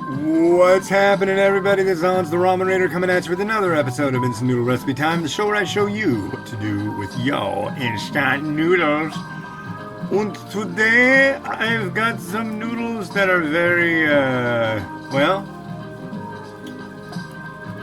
What's happening, everybody? This is Hans the Ramen Raider coming at you with another episode of Instant Noodle Recipe Time, the show where I show you what to do with your instant noodles. And today I've got some noodles that are very, well,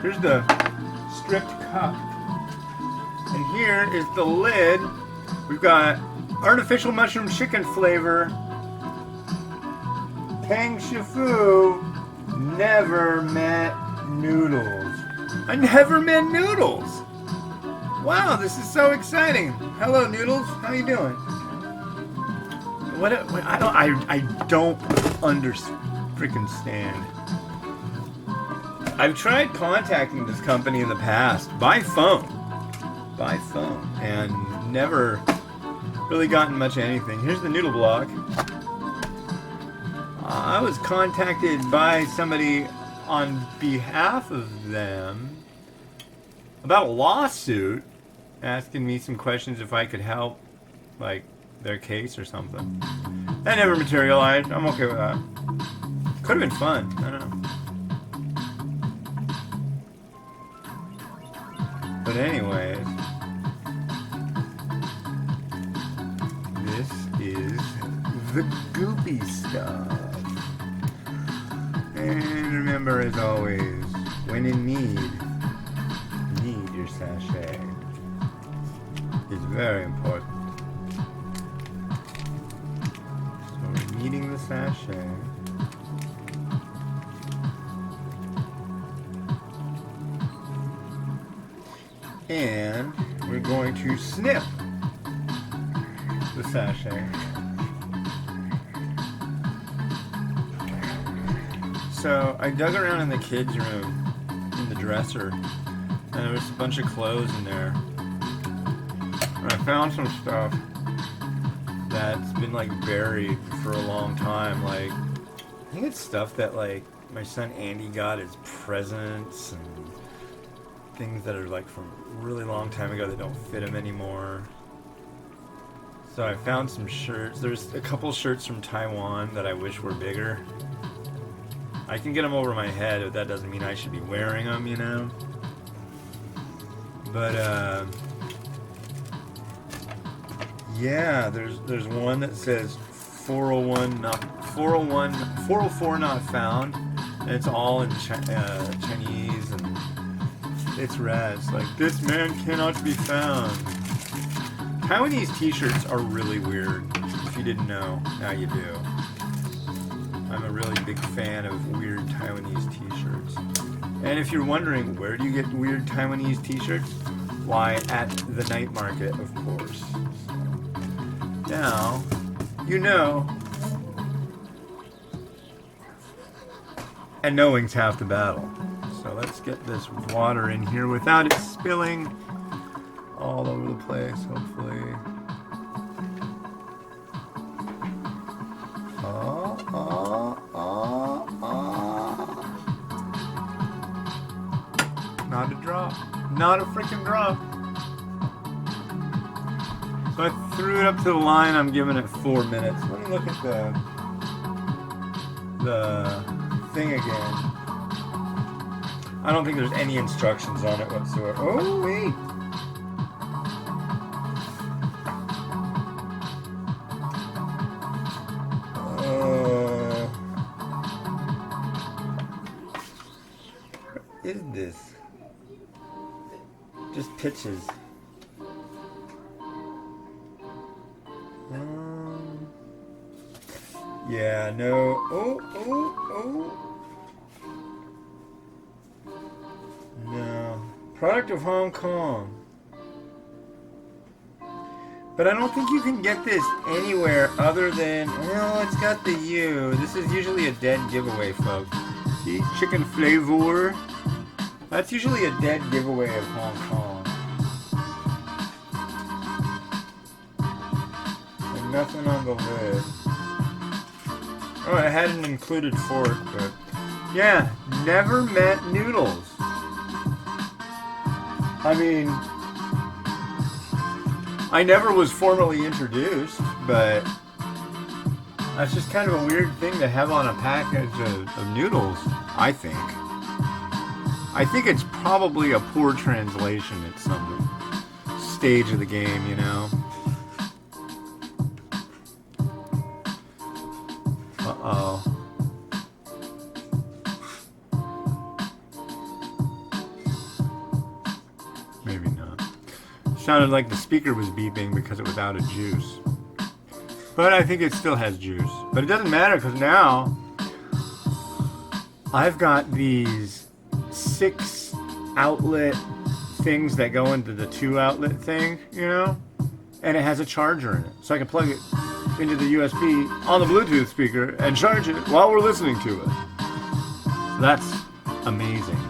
here's the stripped cup. And here is the lid. We've got artificial mushroom chicken flavor, Kang Shi never met noodles. I never met noodles. Wow, this is so exciting. Hello, noodles. How you doing? I don't freaking stand. I've tried contacting this company in the past by phone, and never really gotten much anything. Here's the noodle block. I was contacted by somebody on behalf of them about a lawsuit, asking me some questions if I could help, like, their case or something. That never materialized. I'm okay with that. Could have been fun. I don't know. But anyways, this is the goopy stuff. And remember, as always, when in need your sachet. It's very important. So we're needing the sachet. And we're going to snip the sachet. So I dug around in the kids' room, in the dresser, and there was a bunch of clothes in there. And I found some stuff that's been like buried for a long time. Like, I think it's stuff that like my son Andy got as presents and things that are like from a really long time ago that don't fit him anymore. So I found some shirts. There's a couple shirts from Taiwan that I wish were bigger. I can get them over my head, but that doesn't mean I should be wearing them, you know? But, yeah, there's one that says 404 not found, and it's all in Chinese, and it's rad. It's like, this man cannot be found. Taiwanese t-shirts are really weird. If you didn't know, now you do. I'm a really big fan of weird Taiwanese t-shirts. And if you're wondering, where do you get weird Taiwanese t-shirts? Why, at the night market, of course. Now, you know. And knowing's half the battle. So let's get this water in here without it spilling all over the place, hopefully. Not a drop. Not a freaking drop. So I threw it up to the line. I'm giving it 4 minutes. Let me look at the thing again. I don't think there's any instructions on it whatsoever. Oh, wait. What is this? Just pitches. Yeah, no. Oh. No. Product of Hong Kong. But I don't think you can get this anywhere other than, well, it's got the U. This is usually a dead giveaway, folks. See? Chicken flavor. That's usually a dead giveaway of Hong Kong. And nothing on the lid. Oh, I had an included fork, but yeah, never met noodles. I mean, I never was formally introduced, but That's just kind of a weird thing to have on a package of noodles, I think. I think it's probably a poor translation at some stage of the game, you know? Uh-oh. Maybe not. Sounded like the speaker was beeping because it was out of juice. But I think it still has juice. But it doesn't matter because now I've got these 6 outlet things that go into the 2 outlet thing, you know? And it has a charger in it. So I can plug it into the USB on the Bluetooth speaker and charge it while we're listening to it. So that's amazing.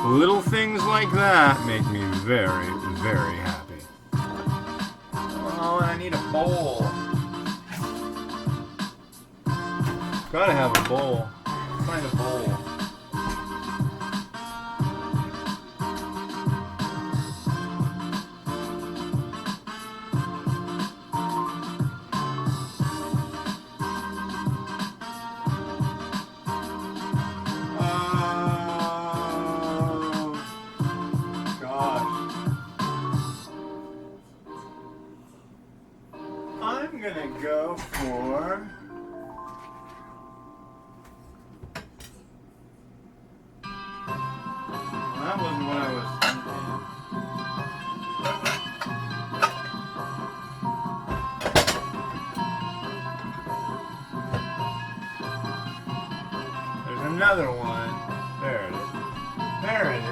Little things like that make me very, very happy. Oh, and I need a bowl. Gotta have a bowl. Find a bowl. I'm gonna go for that wasn't what I was thinking. There's another one. There it is. There it is.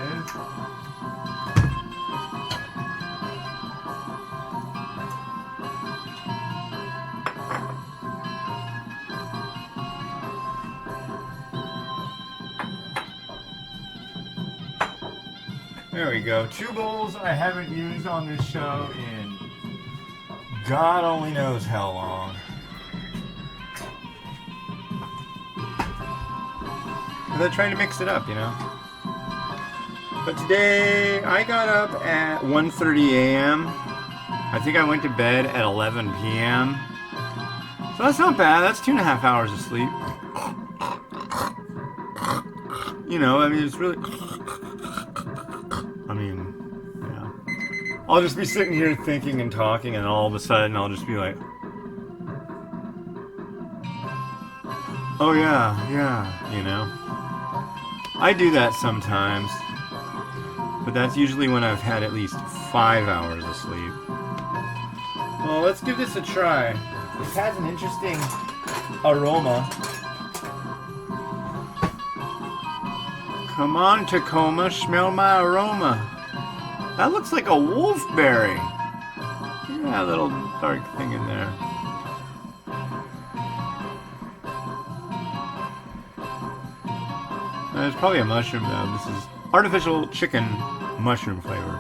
There we go. 2 bowls I haven't used on this show in God only knows how long. But I'm trying to mix it up, you know. But today I got up at 1:30 a.m. I think I went to bed at 11 p.m. So that's not bad. That's 2.5 hours of sleep. You know, I mean, it's really... yeah. I'll just be sitting here thinking and talking, and all of a sudden I'll just be like, oh yeah, you know. I do that sometimes, but that's usually when I've had at least 5 hours of sleep. Well, let's give this a try. This has an interesting aroma. Come on, Tacoma, smell my aroma. That looks like a wolfberry. Yeah, a little dark thing in there. It's probably a mushroom though. This is artificial chicken mushroom flavor.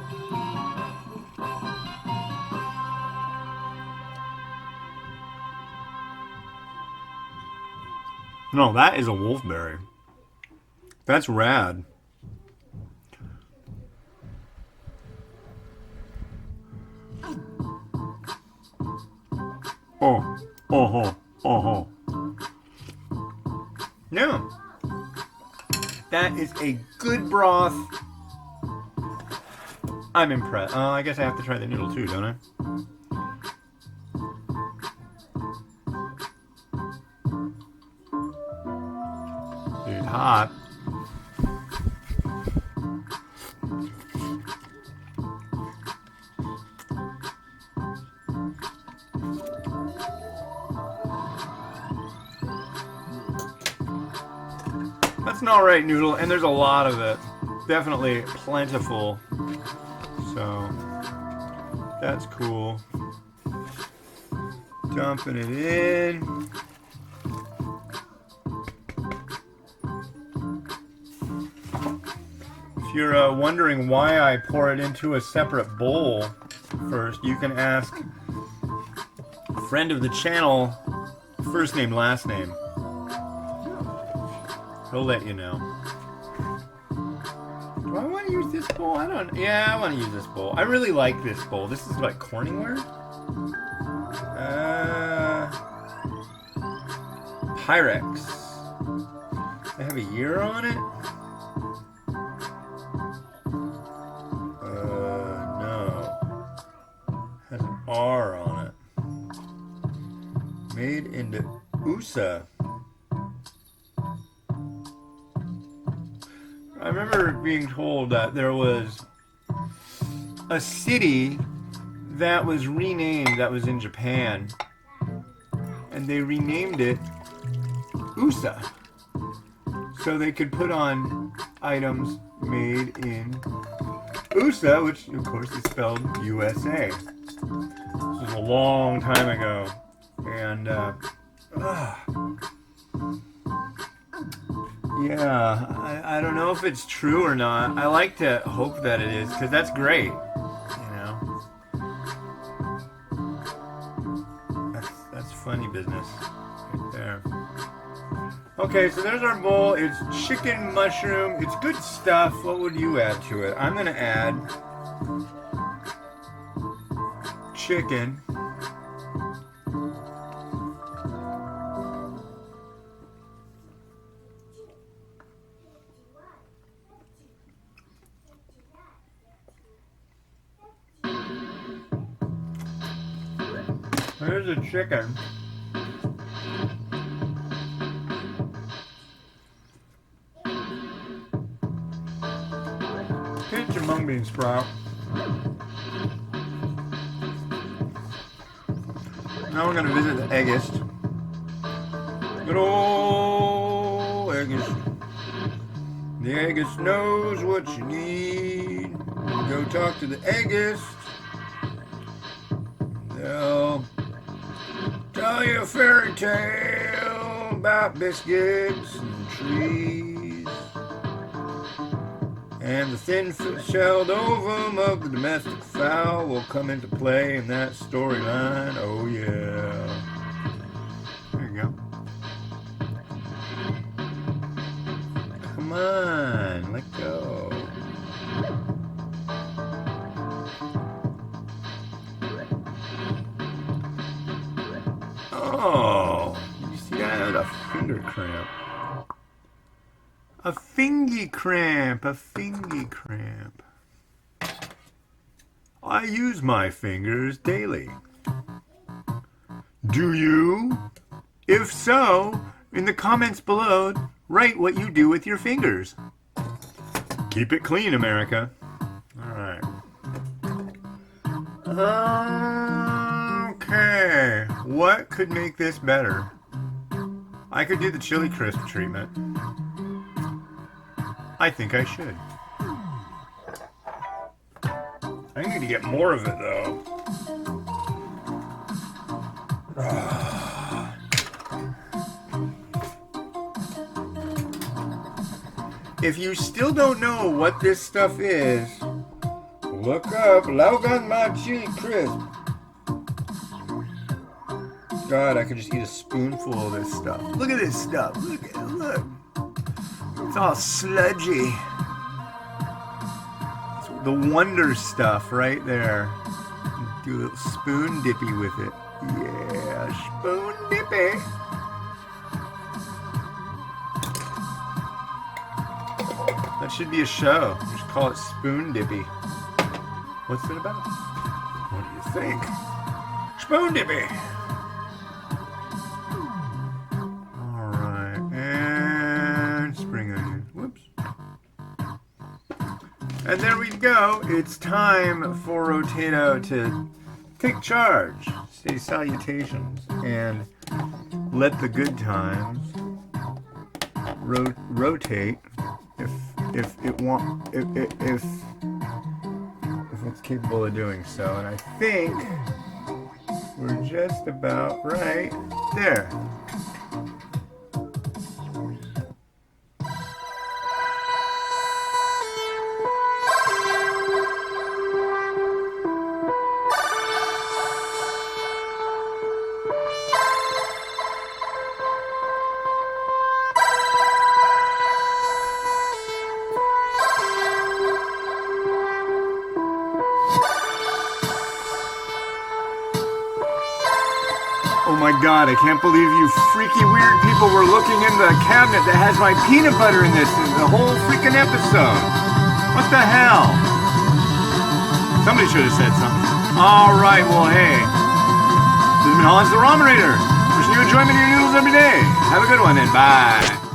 No, that is a wolfberry. That's rad. No. That is a good broth. I'm impressed. I guess I have to try the noodle too, don't I? Dude, hot. That's an alright noodle, and there's a lot of it. Definitely plentiful. So, that's cool. Dumping it in. If you're wondering why I pour it into a separate bowl first, you can ask a friend of the channel, first name, last name. He'll let you know. Do I want to use this bowl? I don't... Yeah, I want to use this bowl. I really like this bowl. This is like Corningware? Pyrex. They have a year on it? No. Has an R on it. Made in the USA. I remember being told that there was a city that was renamed, that was in Japan, and they renamed it USA, so they could put on items made in USA, which of course is spelled USA. This was a long time ago, and yeah, I don't know if it's true or not. I like to hope that it is, because that's great, you know. That's funny business right there. Okay, so there's our bowl. It's chicken mushroom. It's good stuff. What would you add to it? I'm going to add chicken. Here's the chicken. Pinch of mung bean sprout. Now we're gonna visit the eggist. Good old eggist. The eggist knows what you need. Go talk to the eggist. They'll tell you a fairy tale about biscuits and trees and the thin-shelled ovum of the domestic fowl will come into play in that storyline. Oh yeah. There you go. Come on, let go. Oh, you see that? A finger cramp. A fingy cramp. A fingy cramp. I use my fingers daily. Do you? If so, in the comments below, write what you do with your fingers. Keep it clean, America. All right. Okay, what could make this better? I could do the chili crisp treatment. I think I should. I need to get more of it though. If you still don't know what this stuff is, look up Laugan Machi Crisp. God, I could just eat a spoonful of this stuff. Look at this stuff. Look at it. Look. It's all sludgy. It's the wonder stuff right there. Do a little spoon dippy with it. Yeah, spoon dippy. That should be a show. We should call it Spoon Dippy. What's it about? What do you think? Spoon Dippy. Alright, and spring onion. Whoops. And there we go. It's time for Rotato to take charge. Say salutations and let the good times rotate if it's capable of doing so. And I think we're just about right there. my god, I can't believe you freaky weird people were looking in the cabinet that has my peanut butter in this the whole freaking episode. What the hell? Somebody should have said something. Alright, well hey. This has been Hans the Ramen Raider. Wishing you enjoyment of your noodles every day. Have a good one and bye.